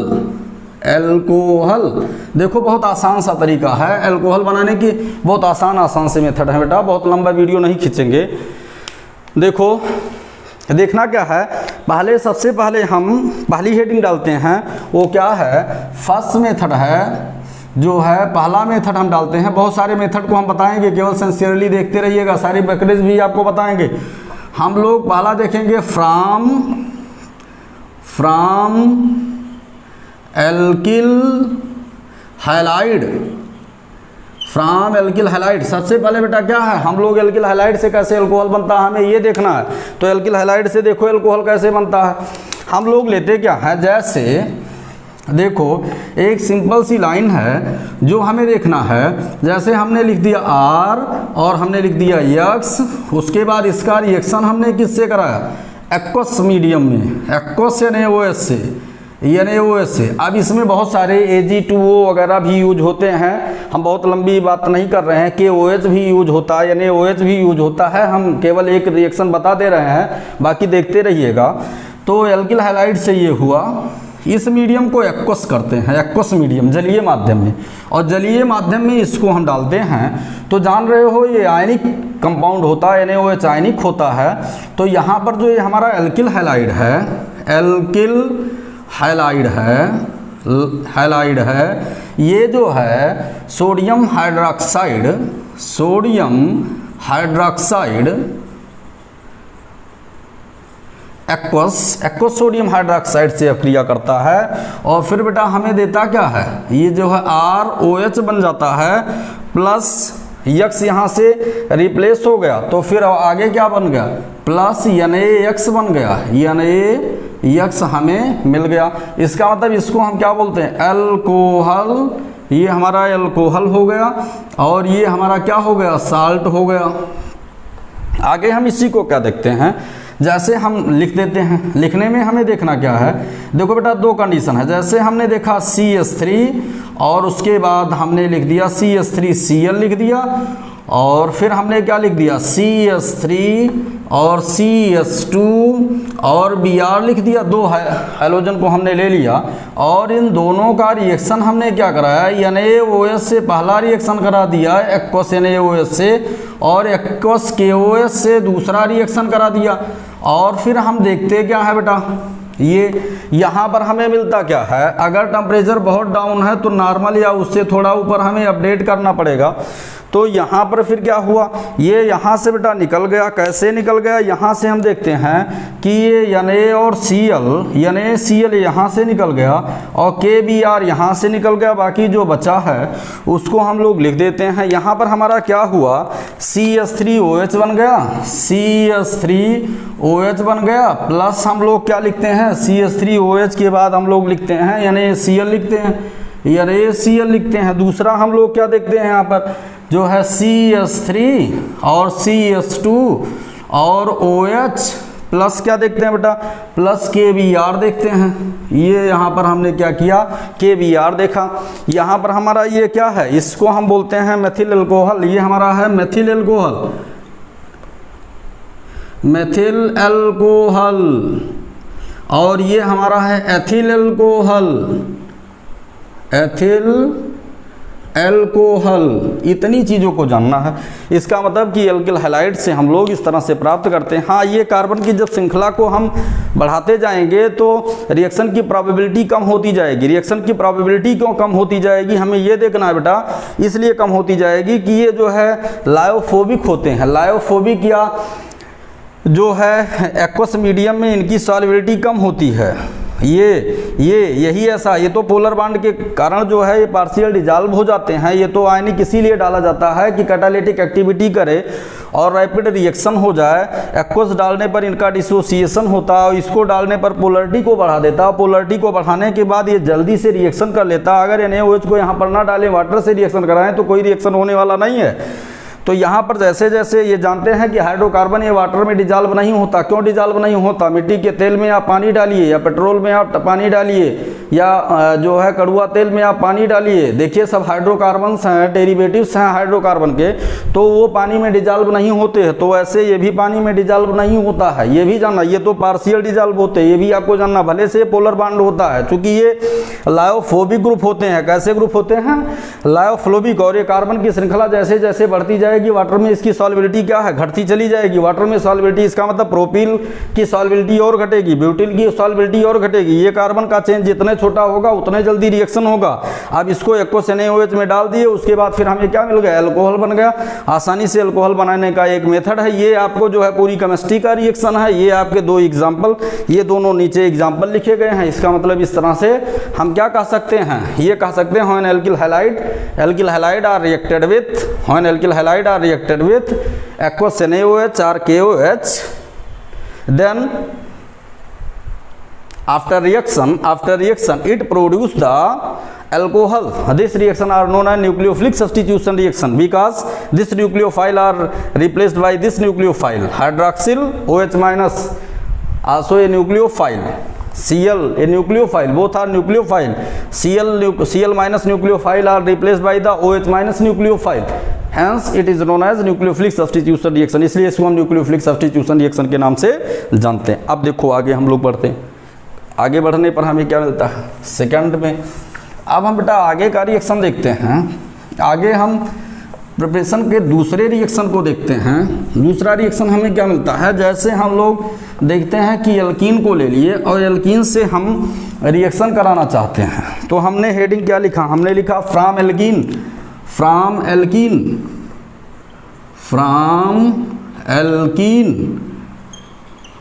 देखो बहुत आसान सा तरीका है अल्कोहल बनाने की, बहुत आसान से मेथड है बेटा, बहुत लंबा वीडियो नहीं खींचेंगे। देखो देखना क्या है, पहले सबसे पहले हम पहली हेडिंग डालते हैं, वो क्या है? फर्स्ट मेथड है, जो है पहला मेथड हम डालते हैं। बहुत सारे मेथड को हम बताएंगे, केवल सिंसियरली देखते रहिएगा, सारी बैकरेज भी आपको बताएंगे। हम लोग पहला देखेंगे from alkyl halide, from alkyl halide. सबसे पहले बेटा क्या है? हम लोग एल्किल हैलाइड से कैसे अल्कोहल बनता है हमें ये देखना है। तो एल्किल हैलाइड से देखो अल्कोहल कैसे बनता है। हम लोग लेते क्या है? जैसे देखो एक सिंपल सी लाइन है जो हमें देखना है। जैसे हमने लिख दिया R और हमने लिख दिया X, उसके बाद इसका रिएक्शन हमने किससे कराया? एक्वस मीडियम में, एक्वस NaOH से, NaOH से। अब इसमें बहुत सारे Ag2O वगैरह भी यूज होते हैं, हम बहुत लंबी बात नहीं कर रहे हैं। KOH भी यूज होता है, NaOH भी यूज होता है, हम केवल एक रिएक्शन बता दे रहे हैं, बाकी देखते रहिएगा। तो एल्किल हैलाइड से ये हुआ, इस मीडियम को एक्वस करते हैं, एक्वस मीडियम जलीय माध्यम में, और जलीय माध्यम में इसको हम डालते हैं। तो जान रहे हो ये आयनिक कंपाउंड होता है, NaOH आयनिक होता है। तो यहाँ पर जो ये हमारा एल्किल हैलाइड है, एल्किल हैलाइड है, ये जो है sodium hydroxide aqueous sodium hydroxide से क्रिया करता है। और फिर बेटा हमें देता क्या है? ये जो है ROH बन जाता है, प्लस X यहाँ से रिप्लेस हो गया, तो फिर आगे क्या बन गया? प्लस NaX बन गया, NaX हमें मिल गया। इसका मतलब इसको हम क्या बोलते हैं? अल्कोहल। ये हमारा अल्कोहल हो गया और ये हमारा क्या हो गया? साल्ट हो गया। आगे हम इसी को क्या देखते हैं? जैसे हम लिख देते हैं, लिखने में हमें देखना क्या है? देखो बेटा 2 कंडीशन है। जैसे हमने देखा CH3 और उसके बाद हमने लिख दिया CH3Cl लिख दिया, और फिर हमने क्या लिख दिया? CH3 और CH2 और Br लिख दिया, दो हाइड्रोजन को हमने ले लिया और इन दोनों का रिएक्शन हमने क्या कराया, NaOH से पहला रिएक्शन करा दिया एक्वस NaOH से और एक्वस KOH से दूसरा रिएक्शन करा दिया। और फिर हम देखते क्या है बेटा, ये यहाँ पर हमें मिलता क्या है, अगर टेम्परेचर बहुत डाउन है तो नॉर्मल या उससे थोड़ा ऊपर हमें अपडेट करना पड़ेगा। तो यहाँ पर फिर क्या हुआ, ये यहाँ से बेटा निकल गया, कैसे निकल गया, यहाँ से हम देखते हैं कि ये Na और CL यहाँ से निकल गया और KBr यहाँ से निकल गया, बाकी जो बचा है उसको हम लोग लिख देते हैं। यहाँ पर हमारा क्या हुआ, CH3OH बन गया, CH3OH बन गया, प्लस हम लोग क्या लिखते हैं, CH3OH के बाद हम लोग लिखते हैं NaCl लिखते हैं, NaCl लिखते हैं। दूसरा हम लोग क्या देखते हैं यहाँ पर, जो है CH3 और CH2 और OH प्लस क्या देखते हैं बेटा, प्लस KBr देखते हैं। ये यहाँ पर हमने क्या किया, KBr देखा। यहाँ पर हमारा ये क्या है, इसको हम बोलते हैं मेथिल एल्कोहल, ये हमारा है मेथिल एल्कोहल, मेथिल एल्कोहल, और ये हमारा है एथिल एल्कोहल, एथिल एल्कोहल। इतनी चीज़ों को जानना है। इसका मतलब कि एल्किल हैलाइड से हम लोग इस तरह से प्राप्त करते हैं। हाँ, ये कार्बन की जब श्रृंखला को हम बढ़ाते जाएंगे तो रिएक्शन की प्रोबेबिलिटी कम होती जाएगी। रिएक्शन की प्रोबेबिलिटी क्यों कम होती जाएगी, हमें ये देखना है बेटा, इसलिए कम होती जाएगी कि ये जो है लायोफोबिक होते हैं। लायोफोबिक या जो है एक्वस मीडियम में इनकी सॉल्युबिलिटी कम होती है। यही ऐसा, ये तो पोलर बॉन्ड के कारण जो है ये पार्शियल डिजॉल्व हो जाते हैं। ये तो आयनिक इसीलिए डाला जाता है कि कैटालिटिक एक्टिविटी करे और रैपिड रिएक्शन हो जाए। एक्वस डालने पर इनका डिसोसिएशन होता है और इसको डालने पर पोलरिटी को बढ़ा देता है। पोलरिटी को बढ़ाने के बाद ये जल्दी से रिएक्शन कर लेता है। अगर NaOH को यहाँ पर ना डालें, वाटर से रिएक्शन कराएं तो कोई रिएक्शन होने वाला नहीं है। तो यहाँ पर जैसे जैसे ये जानते हैं कि हाइड्रोकार्बन ये वाटर में डिजॉल्व नहीं होता। क्यों डिजॉल्व नहीं होता, मिट्टी के तेल में आप पानी डालिए या पेट्रोल में आप पानी डालिए या जो है कड़ुआ तेल में आप पानी डालिए, देखिए सब हाइड्रोकार्बन्स हैं, डेरिवेटिव्स हैं हाइड्रोकार्बन के, तो वो पानी में डिजॉल्व नहीं होते हैं। तो ऐसे ये भी पानी में डिजॉल्व नहीं होता है, ये भी जानना। ये तो पार्शियल डिजॉल्व होते हैं, ये भी आपको जानना। भले से पोलर बॉन्ड होता है, चूँकि ये लायोफोबिक ग्रुप होते हैं। कैसे ग्रुप होते हैं, लायोफोबिक। और ये कार्बन की श्रृंखला जैसे जैसे बढ़ती जाएगी वाटर में इसकी सॉल्युबिलिटी क्या है, घटती चली जाएगी। वाटर में सॉल्युबिलिटी, इसका मतलब प्रोपिल की सॉल्युबिलिटी और घटेगी, ब्यूटिल की सॉल्युबिलिटी और घटेगी। ये कार्बन का चेंज जितने छोटा होगा उतने जल्दी रिएक्शन होगा। अब इसको एक्वस NaOH में डाल दिए, उसके बाद फिर हमें क्या मिल गया, अल्कोहल बन गया। आसानी से अल्कोहल बनाने का एक मेथड है। ये आपको जो है पूरी केमिस्ट्री का रिएक्शन है। ये आपके दो एग्जाम्पल, ये दोनों नीचे एग्जाम्पल लिखे गए हैं। इसका मतलब इस तरह से हम क्या कह सकते हैं, ये कह सकते हैं when alkyl halide are reacted with, when alkyl halide are reacted with aqueous NaOH or KOH, then after reaction it produce the alcohol. This reaction are known as nucleophilic substitution reaction because this nucleophile are replaced by this nucleophile. Hydroxyl OH minus also a nucleophile, Cl a nucleophile, both are nucleophile. Cl minus nucleophile are replaced by the OH minus nucleophile. Hence it is known as nucleophilic substitution reaction. इसलिए इसको हम nucleophilic substitution reaction के नाम से जानते हैं। अब देखो आगे हम लोग बढ़ते हैं। आगे बढ़ने पर हमें क्या मिलता है, सेकंड में। अब हम बेटा आगे का रिएक्शन देखते हैं। आगे हम प्रिपरेशन के दूसरे रिएक्शन को देखते हैं। दूसरा रिएक्शन हमें क्या मिलता है, जैसे हम लोग देखते हैं कि एल्कीन को ले लिए और एल्कीन से हम रिएक्शन कराना चाहते हैं। तो हमने हेडिंग क्या लिखा, हमने लिखा फ्रॉम एल्कीन।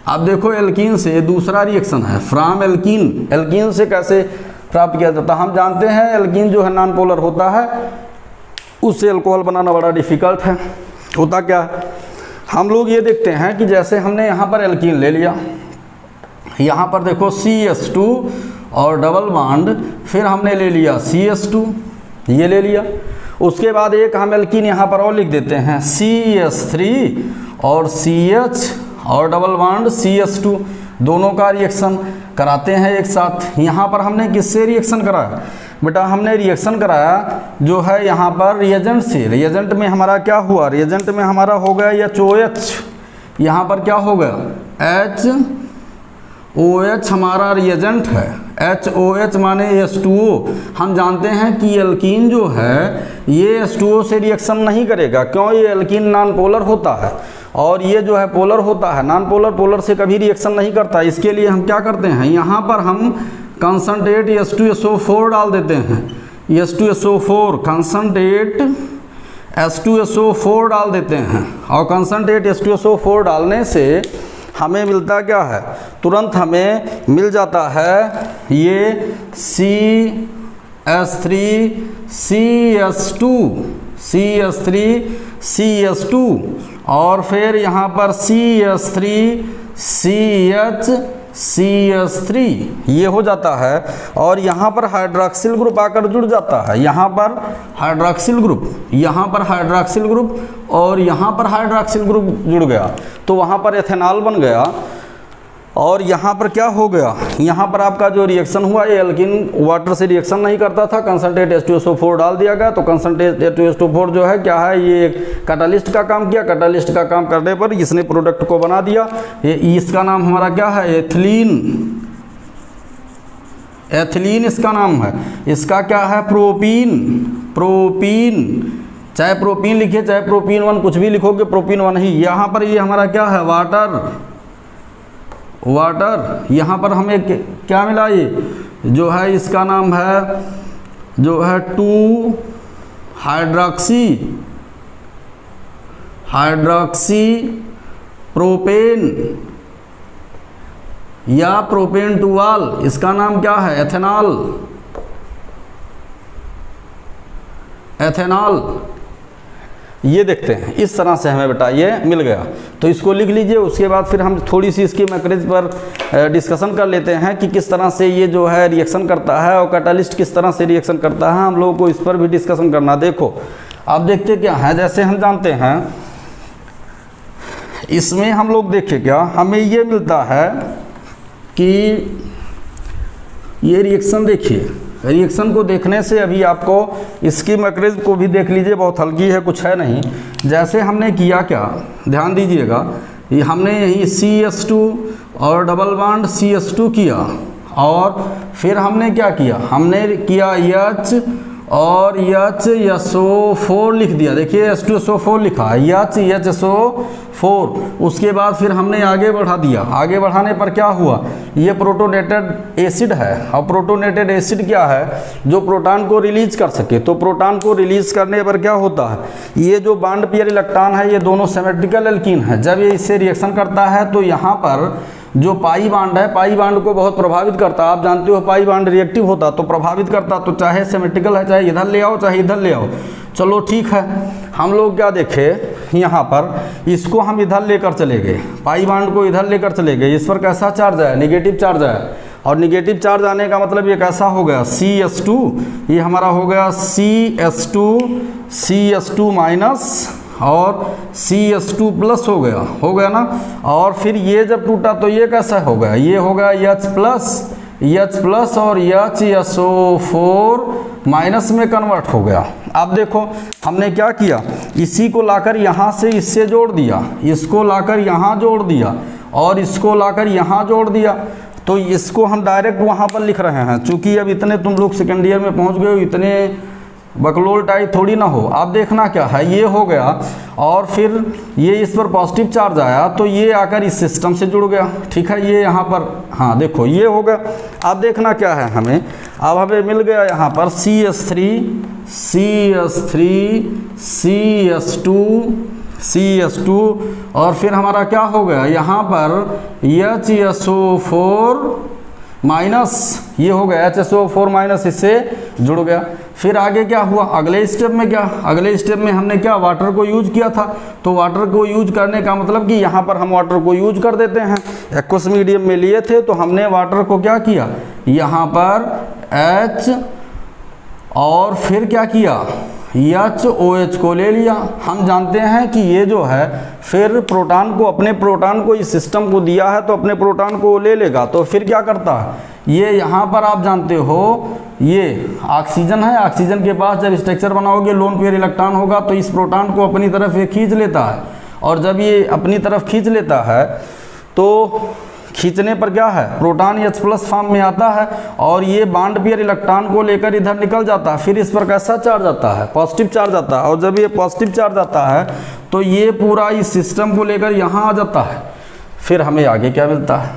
अब देखो एल्कीन से दूसरा रिएक्शन है फ्रॉम एल्कीन। एल्कीन से कैसे प्राप्त किया जाता है, हम जानते हैं एल्कीन जो है नॉन पोलर होता है, उससे अल्कोहल बनाना बड़ा डिफिकल्ट है। होता क्या है, हम लोग ये देखते हैं कि जैसे हमने यहाँ पर एल्कीन ले लिया, यहाँ पर देखो CH2 और डबल बॉन्ड, फिर हमने ले लिया CH2, ये ले लिया। उसके बाद एक हम एल्कीन यहाँ पर और लिख देते हैं CH3 और CH और डबल बॉन्ड CH2, दोनों का रिएक्शन कराते हैं एक साथ। यहाँ पर हमने किससे रिएक्शन कराया बेटा, हमने रिएक्शन कराया जो है यहाँ पर रिएजेंट से। रिएजेंट में हमारा क्या हुआ, रिएजेंट में हमारा हो गया HOH, यहाँ पर क्या हो गया, HOH हमारा रिएजेंट है, HOH माने H2O। हम जानते हैं कि एल्कीन जो है ये H2O से रिएक्शन नहीं करेगा, क्यों, ये एल्कीन नॉन पोलर होता है और ये जो है पोलर होता है। नॉन पोलर पोलर से कभी रिएक्शन नहीं करता। इसके लिए हम क्या करते हैं, यहाँ पर हम कंसंट्रेट H2SO4 डाल देते हैं, H2SO4 कंसंट्रेट H2SO4 डाल देते हैं और कंसंट्रेट H2SO4 डालने से हमें मिलता क्या है, तुरंत हमें मिल जाता है ये CH3CH2 और फिर यहाँ पर CH3CH3 ये हो जाता है और यहाँ पर हाइड्रॉक्सिल ग्रुप आकर जुड़ जाता है। यहाँ पर हाइड्रॉक्सिल ग्रुप, यहाँ पर हाइड्रॉक्सिल ग्रुप और यहाँ पर हाइड्रॉक्सिल ग्रुप जुड़ गया तो वहाँ पर एथेनॉल बन गया। और यहाँ पर क्या हो गया, यहाँ पर आपका जो रिएक्शन हुआ ये एल्कीन वाटर से रिएक्शन नहीं करता था, कंसंट्रेट H2SO4 डाल दिया गया तो कंसंट्रेट H2SO4 जो है क्या है, ये कैटालिस्ट का काम किया। कैटालिस्ट का काम करने पर इसने प्रोडक्ट को बना दिया। ये इसका नाम हमारा क्या है, एथिलीन। एथिलीन इसका नाम है। इसका क्या है, प्रोपीन। चाहे प्रोपीन लिखिए चाहे प्रोपीन 1, कुछ भी लिखोगे प्रोपीन 1 ही। यहाँ पर ये हमारा क्या है, वाटर। यहाँ पर हमें क्या मिला, ये जो है इसका नाम है जो है 2 हाइड्रॉक्सी प्रोपेन या प्रोपेन टूआल, इसका नाम क्या है, एथेनॉल। ये देखते हैं इस तरह से हमें बेटा ये मिल गया तो इसको लिख लीजिए। उसके बाद फिर हम थोड़ी सी इसकी मैकेनिज्म पर डिस्कशन कर लेते हैं कि किस तरह से ये जो है रिएक्शन करता है और कैटालिस्ट किस तरह से रिएक्शन करता है, हम लोगों को इस पर भी डिस्कशन करना। देखो अब देखते क्या है, जैसे हम जानते हैं इसमें हम लोग देखें क्या, हमें ये मिलता है कि ये रिएक्शन देखिए, रिएक्शन को देखने से अभी आपको इसकी मैकेनिज्म को भी देख लीजिए, बहुत हल्की है, कुछ है नहीं। जैसे हमने किया क्या, ध्यान दीजिएगा, ये हमने यही CH2 और डबल बॉन्ड CH2 किया और फिर हमने क्या किया, हमने किया H और HSO4 लिख दिया। देखिए H2SO4 लिखा, HSO4। उसके बाद फिर हमने आगे बढ़ा दिया। आगे बढ़ाने पर क्या हुआ, ये प्रोटोनेटेड एसिड है और प्रोटोनेटेड एसिड क्या है, जो प्रोटॉन को रिलीज कर सके। तो प्रोटॉन को रिलीज करने पर क्या होता है, ये जो बॉन्ड पेयर इलेक्ट्रॉन है ये दोनों सिमेट्रिकल एल्कीन है। जब ये इससे रिएक्शन करता है तो यहाँ पर जो पाई बॉन्ड है, पाई बॉन्ड को बहुत प्रभावित करता। आप जानते हो पाई बॉन्ड रिएक्टिव होता तो प्रभावित करता, तो चाहे सिमेट्रिकल है चाहे इधर ले आओ चाहे इधर ले आओ। चलो ठीक है, हम लोग क्या देखे यहाँ पर, इसको हम इधर लेकर चले गए, पाई बॉन्ड को इधर लेकर चले गए। इस पर कैसा चार्ज है, नेगेटिव चार्ज है। और नेगेटिव चार्ज आने का मतलब ये कैसा हो गया, CH2, ये हमारा हो गया CH2 माइनस और CH2 प्लस हो गया ना। और फिर ये जब टूटा तो ये कैसा हो गया, ये हो गया H प्लस और HSO4 माइनस में कन्वर्ट हो गया। अब देखो हमने क्या किया, इसी को लाकर यहाँ से इससे जोड़ दिया, इसको लाकर यहाँ जोड़ दिया और इसको लाकर यहाँ जोड़ दिया। तो इसको हम डायरेक्ट वहाँ पर लिख रहे हैं, चूँकि अब इतने तुम लोग सेकेंड ईयर में पहुँच गए हो, इतने बकलोल टाइप थोड़ी ना हो। अब देखना क्या है, ये हो गया और फिर ये इस पर पॉजिटिव चार्ज आया तो ये आकर इस सिस्टम से जुड़ गया। ठीक है, ये यहाँ पर, हाँ देखो ये हो गया। अब देखना क्या है हमें, अब हमें मिल गया यहाँ पर CH2 और फिर हमारा क्या हो गया यहाँ पर HSO4 माइनस, ये हो गया HSO4 माइनस, इससे जुड़ गया। फिर आगे क्या हुआ, अगले स्टेप में हमने क्या, वाटर को यूज किया था। तो वाटर को यूज करने का मतलब कि यहाँ पर हम वाटर को यूज कर देते हैं। एक्वस मीडियम में लिए थे तो हमने वाटर को क्या किया, यहाँ पर H और फिर क्या किया, HOH को ले लिया। हम जानते हैं कि ये जो है फिर प्रोटॉन को, अपने प्रोटॉन को इस सिस्टम को दिया है तो अपने प्रोटॉन को ले लेगा। तो फिर क्या करता है, ये यहाँ पर आप जानते हो ये ऑक्सीजन है, ऑक्सीजन के पास जब स्ट्रक्चर बनाओगे लोन पेयर इलेक्ट्रॉन होगा तो इस प्रोटॉन को अपनी तरफ ये खींच लेता है और जब ये अपनी तरफ खींच लेता है तो खींचने पर क्या है, प्रोटॉन H+ फॉर्म में आता है और ये बॉन्ड पेयर इलेक्ट्रॉन को लेकर इधर निकल जाता है। फिर इस पर कैसा चार्ज आता है, पॉजिटिव चार्ज आता है। और जब ये पॉजिटिव चार्ज आता है तो ये पूरा इस सिस्टम को लेकर यहाँ आ जाता है। फिर हमें आगे क्या मिलता है,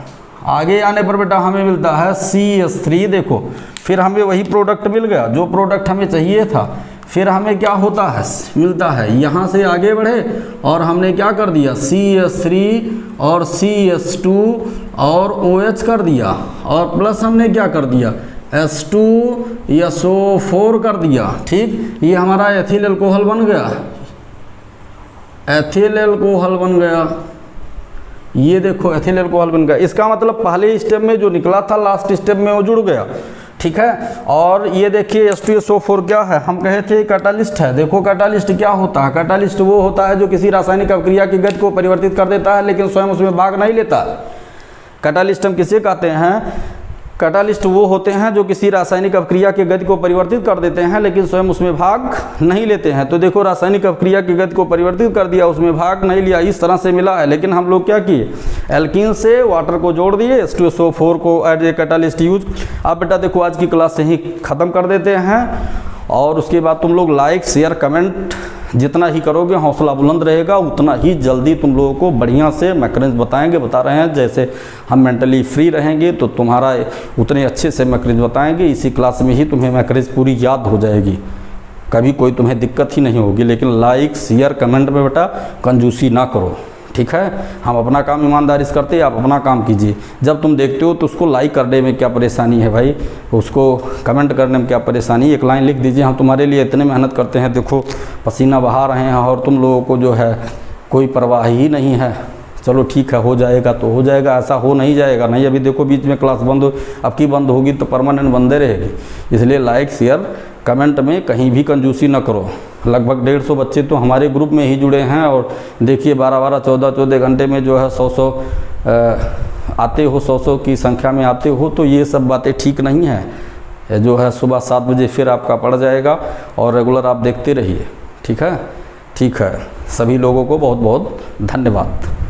आगे आने पर बेटा हमें मिलता है CH3। देखो फिर हमें वही प्रोडक्ट मिल गया जो प्रोडक्ट हमें चाहिए था। फिर हमें क्या होता है, मिलता है, यहाँ से आगे बढ़े और हमने क्या कर दिया, CH3 और CH2 और OH कर दिया और प्लस हमने क्या कर दिया, H2SO4 कर दिया। ठीक, ये हमारा एथिल अल्कोहल बन गया, एथिल अल्कोहल बन गया। ये देखो एथिल अल्कोहल बन गया। इसका मतलब पहले स्टेप में जो निकला था लास्ट स्टेप में वो जुड़ गया। ठीक है, और ये देखिए H2SO4 क्या है, हम कहे थे कैटालिस्ट है। देखो कैटालिस्ट क्या होता है, कैटालिस्ट वो होता है जो किसी रासायनिक अभिक्रिया की गति को परिवर्तित कर देता है लेकिन स्वयं उसमें भाग नहीं लेता। कैटालिस्ट हम किसे कहते हैं, कैटालिस्ट वो होते हैं जो किसी रासायनिक अभिक्रिया की गति को परिवर्तित कर देते हैं लेकिन स्वयं उसमें भाग नहीं लेते हैं। तो देखो रासायनिक अभिक्रिया की गति को परिवर्तित कर दिया, उसमें भाग नहीं लिया, इस तरह से मिला है। लेकिन हम लोग क्या किए, एल्कीन से वाटर को जोड़ दिए, H2SO4 को एज ए कैटालिस्ट यूज। अब बेटा देखो आज की क्लास से ही ख़त्म कर देते हैं और उसके बाद तुम लोग लाइक शेयर कमेंट जितना ही करोगे हौसला बुलंद रहेगा, उतना ही जल्दी तुम लोगों को बढ़िया से मैकेनिज्म बताएंगे, बता रहे हैं। जैसे हम मेंटली फ्री रहेंगे तो तुम्हारा उतने अच्छे से मैकेनिज्म बताएंगे। इसी क्लास में ही तुम्हें मैकेनिज्म पूरी याद हो जाएगी, कभी कोई तुम्हें दिक्कत ही नहीं होगी। लेकिन लाइक शेयर कमेंट में बेटा कंजूसी ना करो, ठीक है। हम अपना काम ईमानदारी से करते हैं, आप अपना काम कीजिए। जब तुम देखते हो तो उसको लाइक करने में क्या परेशानी है भाई, उसको कमेंट करने में क्या परेशानी, एक लाइन लिख दीजिए, हम तुम्हारे लिए इतने मेहनत करते हैं, देखो पसीना बहा रहे हैं और तुम लोगों को जो है कोई परवाह ही नहीं है। चलो ठीक है, हो जाएगा तो हो जाएगा, ऐसा हो नहीं जाएगा नहीं। अभी देखो बीच में क्लास बंद हो, अब की बंद होगी तो परमानेंट बंदे रहेगी। इसलिए लाइक शेयर कमेंट में कहीं भी कंजूसी न करो। लगभग 150 बच्चे तो हमारे ग्रुप में ही जुड़े हैं और देखिए 12-12 14-14 घंटे में जो है 100 आते हो, 100 की संख्या में आते हो, तो ये सब बातें ठीक नहीं है। जो है सुबह 7 बजे फिर आपका पड़ जाएगा और रेगुलर आप देखते रहिए, ठीक है। ठीक है, सभी लोगों को बहुत बहुत धन्यवाद।